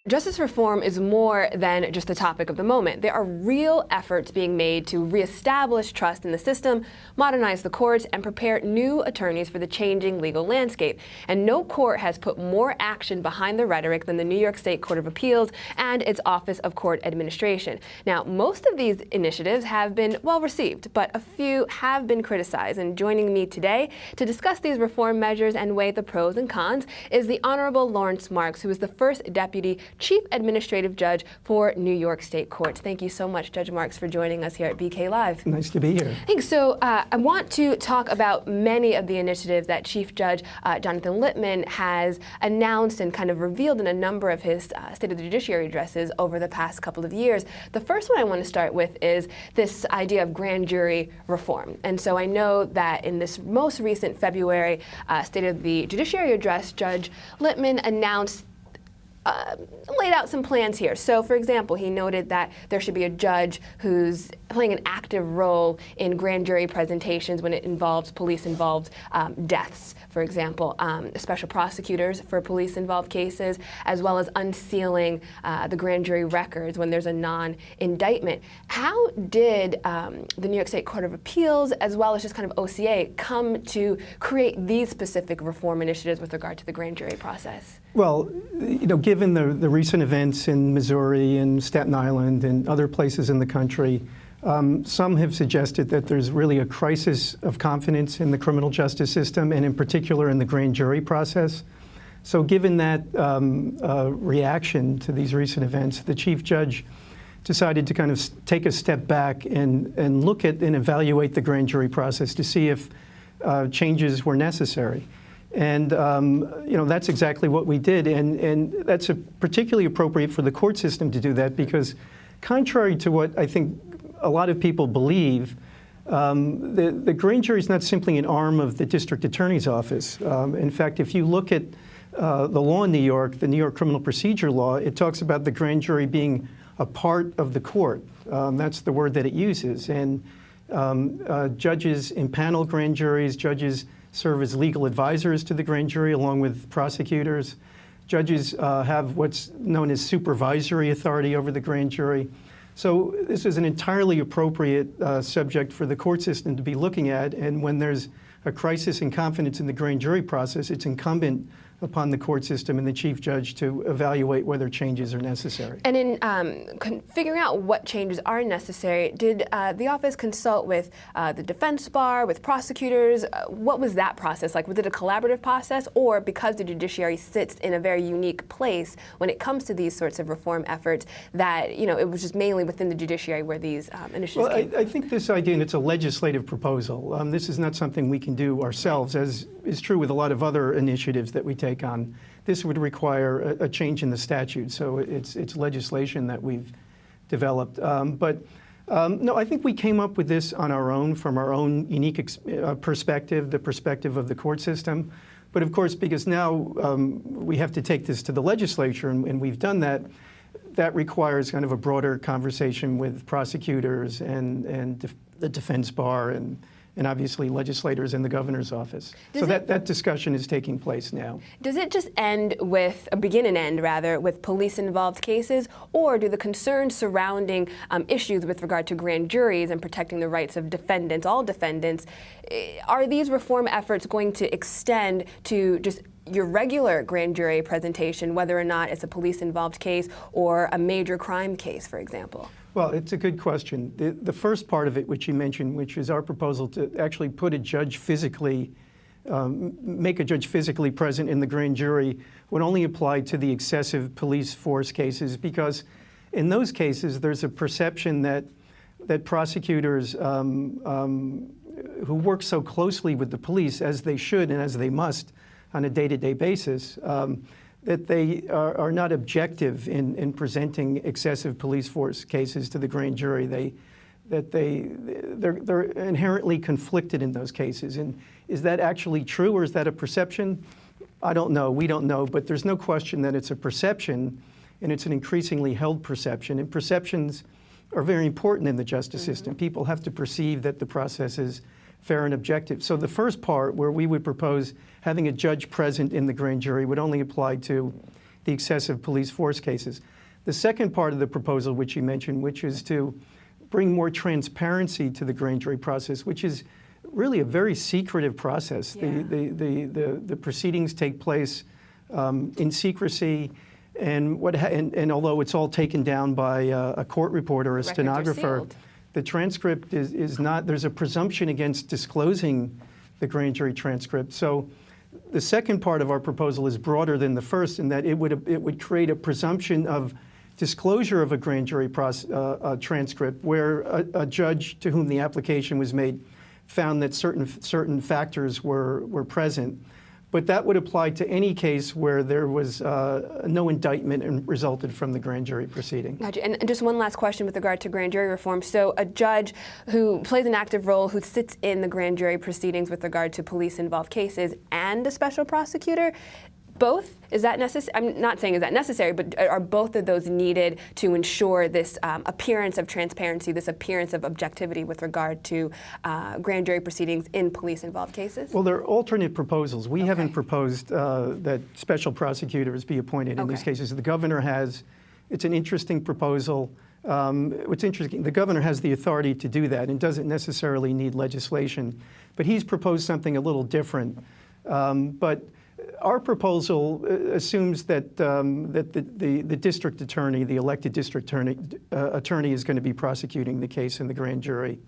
Justice reform is more than just the topic of the moment. There are real efforts being made to reestablish trust in the system, modernize the courts, and prepare new attorneys for the changing legal landscape. And no court has put more action behind the rhetoric than the New York State Court of Appeals and its Office of Court Administration. Now, most of these initiatives have been well received, but a few have been criticized. And joining me today to discuss these reform measures and weigh the pros and cons is the Honorable Lawrence Marks, who is the first Deputy Chief Administrative Judge for New York State Courts. Thank you so much, Judge Marks, for joining us here at BK Live. Nice to be here. Thanks. So I want to talk about many of the initiatives that Chief Judge Jonathan Lippman has announced and kind of revealed in a number of his State of the Judiciary addresses over the past couple of years. The first one I want to start with is this idea of grand jury reform. And so I know that in this most recent February State of the Judiciary address, Judge Lippman announced laid out some plans here. So, for example, he noted that there should be a judge who's playing an active role in grand jury presentations when it involves police-involved deaths, for example, special prosecutors for police-involved cases, as well as unsealing the grand jury records when there's a non-indictment. How did the New York State Court of Appeals, as well as just kind of OCA, come to create these specific reform initiatives with regard to the grand jury process? Well, you know, given the recent events in Missouri and Staten Island and other places in the country, some have suggested that there's really a crisis of confidence in the criminal justice system, and in particular in the grand jury process. So given that reaction to these recent events, the Chief Judge decided to kind of take a step back and look at and evaluate the grand jury process to see if changes were necessary. And you know, that's exactly what we did, and that's particularly appropriate for the court system to do that, because contrary to what I think a lot of people believe, the grand jury is not simply an arm of the district attorney's office. In fact, if you look at the law in New York, the New York criminal procedure law, it talks about the grand jury being a part of the court. That's the word that it uses. And judges impanel grand juries, judges serve as legal advisors to the grand jury along with prosecutors. Judges have what's known as supervisory authority over the grand jury. So this is an entirely appropriate subject for the court system to be looking at, and when there's a crisis in confidence in the grand jury process, it's incumbent upon the court system and the Chief Judge to evaluate whether changes are necessary. And in figuring out what changes are necessary, did the office consult with the defense bar, with prosecutors? What was that process like? Was it a collaborative process, or because the judiciary sits in a very unique place when it comes to these sorts of reform efforts, that, you know, it was just mainly within the judiciary where these initiatives came from? I think this idea, and it's a legislative proposal, this is not something we can do ourselves, as is true with a lot of other initiatives that we take on. This would require a change in the statute, so it's legislation that we've developed. No, I think we came up with this on our own, from our own unique perspective, the perspective of the court system. But of course, because now we have to take this to the legislature, and we've done that, that requires kind of a broader conversation with prosecutors and the defense bar and obviously legislators in the governor's office. So that discussion is taking place now. Does it just begin and end rather, with police-involved cases, or do the concerns surrounding issues with regard to grand juries and protecting the rights of defendants, all defendants, are these reform efforts going to extend to just your regular grand jury presentation, whether or not it's a police-involved case or a major crime case, for example? Well, it's a good question. The first part of it, which you mentioned, which is our proposal to actually put a judge physically, make a judge physically present in the grand jury, would only apply to the excessive police force cases, because in those cases there's a perception that prosecutors who work so closely with the police, as they should and as they must on a day-to-day basis, that they are not objective in presenting excessive police force cases to the grand jury. They're inherently conflicted in those cases. And is that actually true, or is that a perception? I don't know. We don't know. But there's no question that it's a perception, and it's an increasingly held perception. And perceptions are very important in the justice system. People have to perceive that the process is fair and objective. So the first part, where we would propose having a judge present in the grand jury, would only apply to the excessive police force cases. The second part of the proposal, which you mentioned, which is to bring more transparency to the grand jury process, which is really a very secretive process. Yeah. The proceedings take place in secrecy, and although it's all taken down by a court reporter or a stenographer, the transcript is not. There's a presumption against disclosing the grand jury transcript. So the second part of our proposal is broader than the first in that it would create a presumption of disclosure of a grand jury transcript where a judge to whom the application was made found that certain factors were present. But that would apply to any case where there was no indictment and resulted from the grand jury proceeding. Gotcha. And just one last question with regard to grand jury reform. So a judge who plays an active role, who sits in the grand jury proceedings with regard to police-involved cases, and a special prosecutor, both? Is that necessary? I'm not saying is that necessary, but are both of those needed to ensure this appearance of transparency, this appearance of objectivity with regard to grand jury proceedings in police-involved cases? Well, there are alternate proposals. We haven't proposed that special prosecutors be appointed in these cases. The governor has. It's an interesting proposal. What's interesting, the governor has the authority to do that and doesn't necessarily need legislation. But he's proposed something a little different. But our proposal assumes that the district attorney, the elected district attorney, is going to be prosecuting the case in the grand jury.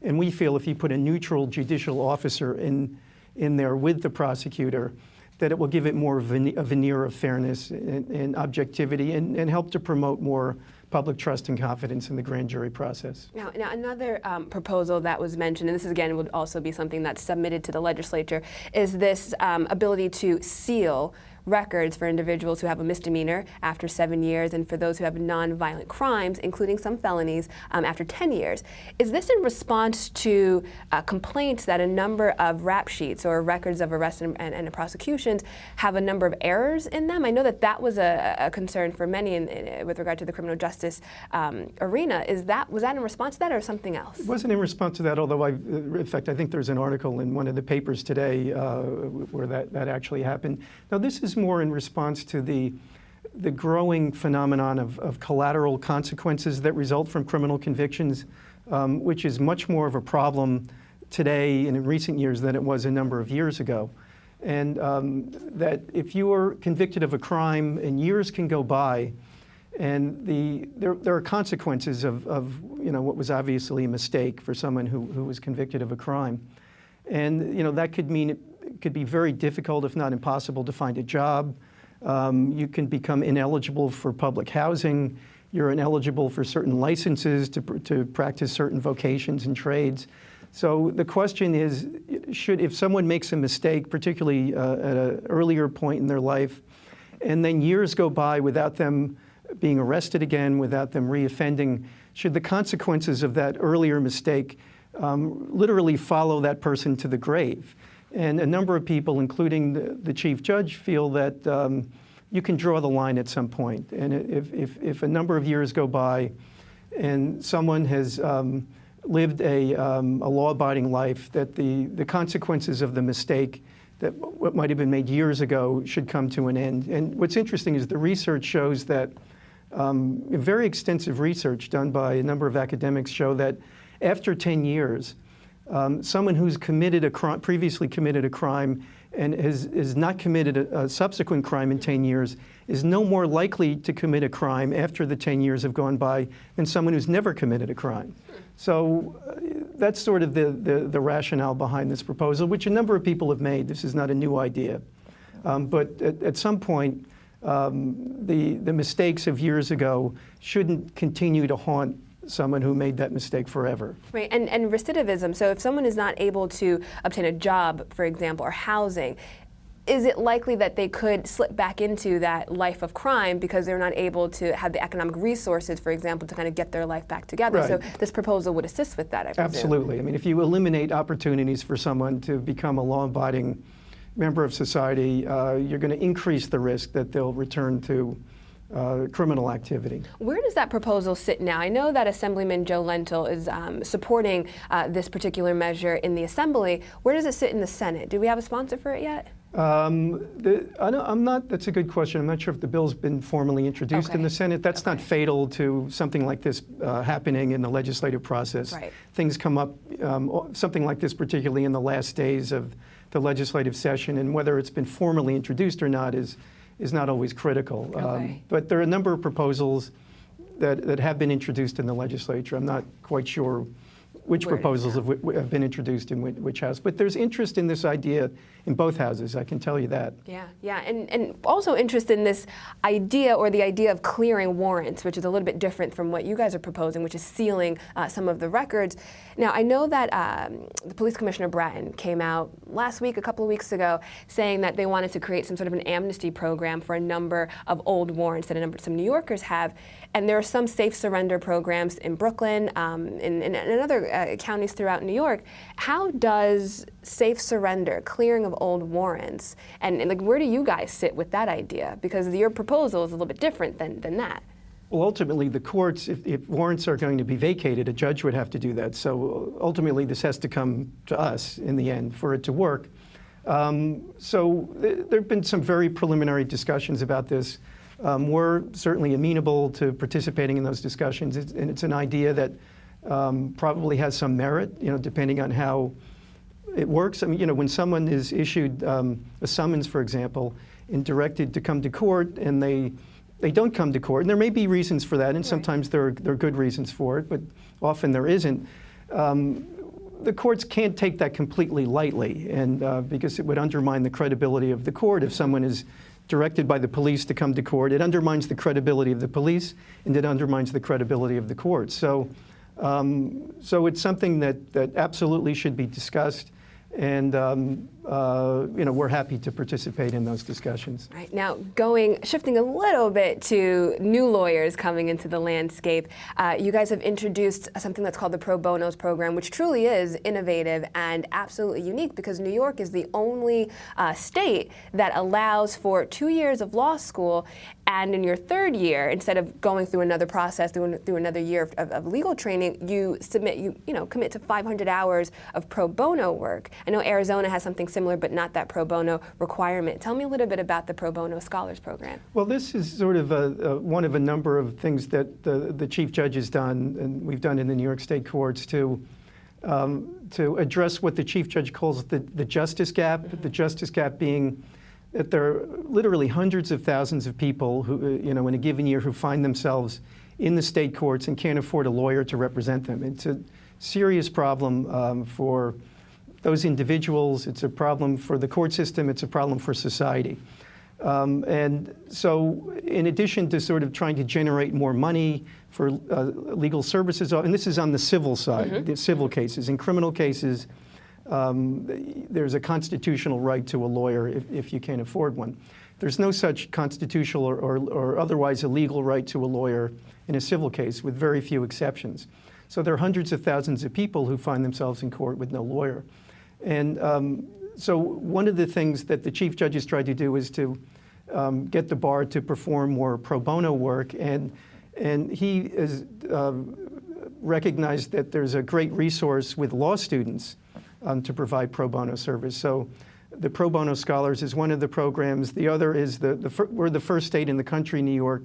And we feel if you put a neutral judicial officer in there with the prosecutor, that it will give it more of a veneer of fairness and objectivity and help to promote more public trust and confidence in the grand jury process. Now another proposal that was mentioned, and this is, again, would also be something that's submitted to the legislature, is this ability to seal records for individuals who have a misdemeanor after 7 years, and for those who have non-violent crimes, including some felonies, after 10 years. Is this in response to complaints that a number of rap sheets or records of arrests and prosecutions have a number of errors in them? I know that that was a concern for many with regard to the criminal justice arena. Was that in response to that or something else? It wasn't in response to that, although in fact, I think there's an article in one of the papers today where that actually happened. Now, this is more in response to the growing phenomenon of collateral consequences that result from criminal convictions, which is much more of a problem today and in recent years than it was a number of years ago. And that if you are convicted of a crime and years can go by, and there are consequences of what was obviously a mistake for someone who was convicted of a crime, and that could mean it could be very difficult, if not impossible, to find a job. You can become ineligible for public housing. You're ineligible for certain licenses to practice certain vocations and trades. So the question is, if someone makes a mistake, particularly at an earlier point in their life, and then years go by without them being arrested again, without them reoffending, should the consequences of that earlier mistake literally follow that person to the grave? And a number of people, including the chief judge, feel that you can draw the line at some point. And if a number of years go by and someone has lived a law-abiding life, that the consequences of the mistake that what might have been made years ago should come to an end. And what's interesting is the research shows that very extensive research done by a number of academics show that after 10 years, someone who's previously committed a crime and has not committed a subsequent crime in 10 years is no more likely to commit a crime after the 10 years have gone by than someone who's never committed a crime. So that's sort of the rationale behind this proposal, which a number of people have made. This is not a new idea. But at some point, the mistakes of years ago shouldn't continue to haunt someone who made that mistake forever. Right, and recidivism. So if someone is not able to obtain a job, for example, or housing, is it likely that they could slip back into that life of crime because they're not able to have the economic resources, for example, to kind of get their life back together? Right. So this proposal would assist with that, I presume. Absolutely. I mean, if you eliminate opportunities for someone to become a law-abiding member of society, you're going to increase the risk that they'll return to criminal activity. Where does that proposal sit now? I know that Assemblyman Joe Lentil is supporting this particular measure in the Assembly. Where does it sit in the Senate? Do we have a sponsor for it yet? That's a good question. I'm not sure if the bill's been formally introduced in the Senate. That's not fatal to something like this happening in the legislative process. Right. Things come up, something like this, particularly in the last days of the legislative session, and whether it's been formally introduced or not is not always critical. But there are a number of proposals that have been introduced in the legislature. I'm not quite sure which proposals have been introduced in which house. But there's interest in this idea in both houses, I can tell you that. Yeah, and also interest in this idea, or the idea of clearing warrants, which is a little bit different from what you guys are proposing, which is sealing some of the records. Now, I know that the Police Commissioner Bratton came out last week, a couple of weeks ago, saying that they wanted to create some sort of an amnesty program for a number of old warrants that some New Yorkers have. And there are some safe surrender programs in Brooklyn, in other counties throughout New York. How does safe surrender, clearing of old warrants, and like, where do you guys sit with that idea? Because your proposal is a little bit different than that. Well, ultimately, the courts, if warrants are going to be vacated, a judge would have to do that. So ultimately, this has to come to us in the end for it to work. So there have been some very preliminary discussions about this. We're certainly amenable to participating in those discussions, and it's an idea that probably has some merit, depending on how it works. I mean, when someone is issued a summons, for example, and directed to come to court, and they don't come to court, and there may be reasons for that, and sometimes there are good reasons for it, but often there isn't. The courts can't take that completely lightly, and because it would undermine the credibility of the court if someone is directed by the police to come to court. It undermines the credibility of the police, and it undermines the credibility of the court. So it's something that absolutely should be discussed, and we're happy to participate in those discussions. Right. Now, shifting a little bit to new lawyers coming into the landscape, you guys have introduced something that's called the Pro Bonos program, which truly is innovative and absolutely unique, because New York is the only state that allows for 2 years of law school, and in your third year, instead of going through another process, through another year of legal training, you commit to 500 hours of pro bono work. I know Arizona has something similar, but not that pro bono requirement. Tell me a little bit about the Pro Bono Scholars Program. Well, this is sort of one of a number of things that the Chief Judge has done, and we've done in the New York State courts to address what the Chief Judge calls the justice gap. The justice gap being that there are literally hundreds of thousands of people who, in a given year, who find themselves in the state courts and can't afford a lawyer to represent them. It's a serious problem for those individuals. It's a problem for the court system. It's a problem for society. And so in addition to sort of trying to generate more money for legal services, and this is on the civil side, the civil cases. In criminal cases, there's a constitutional right to a lawyer if you can't afford one. There's no such constitutional or otherwise illegal right to a lawyer in a civil case, with very few exceptions. So there are hundreds of thousands of people who find themselves in court with no lawyer. And so one of the things that the Chief Judge has tried to do is to get the bar to perform more pro bono work, and he has recognized that there's a great resource with law students to provide pro bono service. So the Pro Bono Scholars is one of the programs. The other is we're the first state in the country, New York,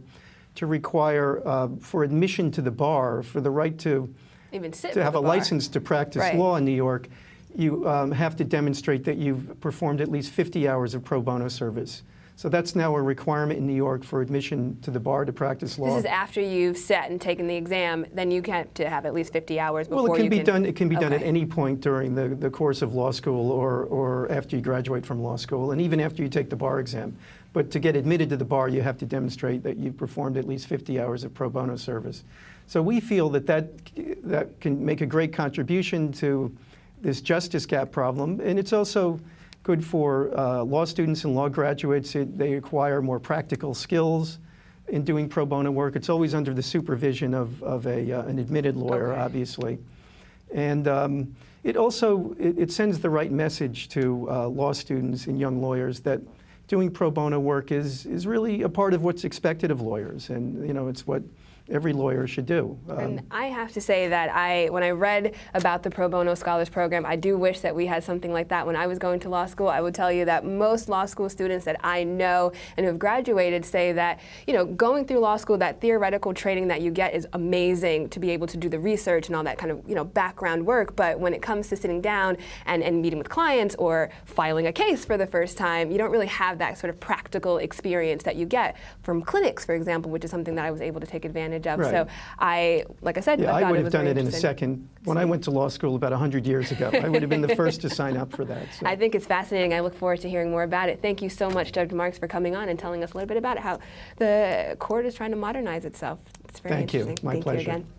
to require for admission to the bar, for the right to have a license to practice law in New York, you have to demonstrate that you've performed at least 50 hours of pro bono service. So that's now a requirement in New York for admission to the bar to practice law. This is after you've sat and taken the exam, then you have to have at least 50 hours before you can... Well, it can be done at any point during the course of law school or after you graduate from law school, and even after you take the bar exam. But to get admitted to the bar, you have to demonstrate that you've performed at least 50 hours of pro bono service. So we feel that can make a great contribution to this justice gap problem, and it's also good for law students and law graduates. They acquire more practical skills in doing pro bono work. It's always under the supervision of an admitted lawyer, obviously. And it also sends the right message to law students and young lawyers that doing pro bono work is really a part of what's expected of lawyers, and it's what every lawyer should do. And I have to say that when I read about the Pro Bono Scholars Program, I do wish that we had something like that when I was going to law school. I would tell you that most law school students that I know and who have graduated say that, going through law school, that theoretical training that you get is amazing to be able to do the research and all that kind of, background work. But when it comes to sitting down and meeting with clients or filing a case for the first time, you don't really have that sort of practical experience that you get from clinics, for example, which is something that I was able to take advantage of. Right. So like I said, yeah, I would have was done very it in a interesting. second. When I went to law school about 100 years ago, I would have been the first to sign up for that. So. I think it's fascinating. I look forward to hearing more about it. Thank you so much, Judge Marks, for coming on and telling us a little bit about it, how the court is trying to modernize itself. It's very Thank you. interesting. My Thank pleasure. you again.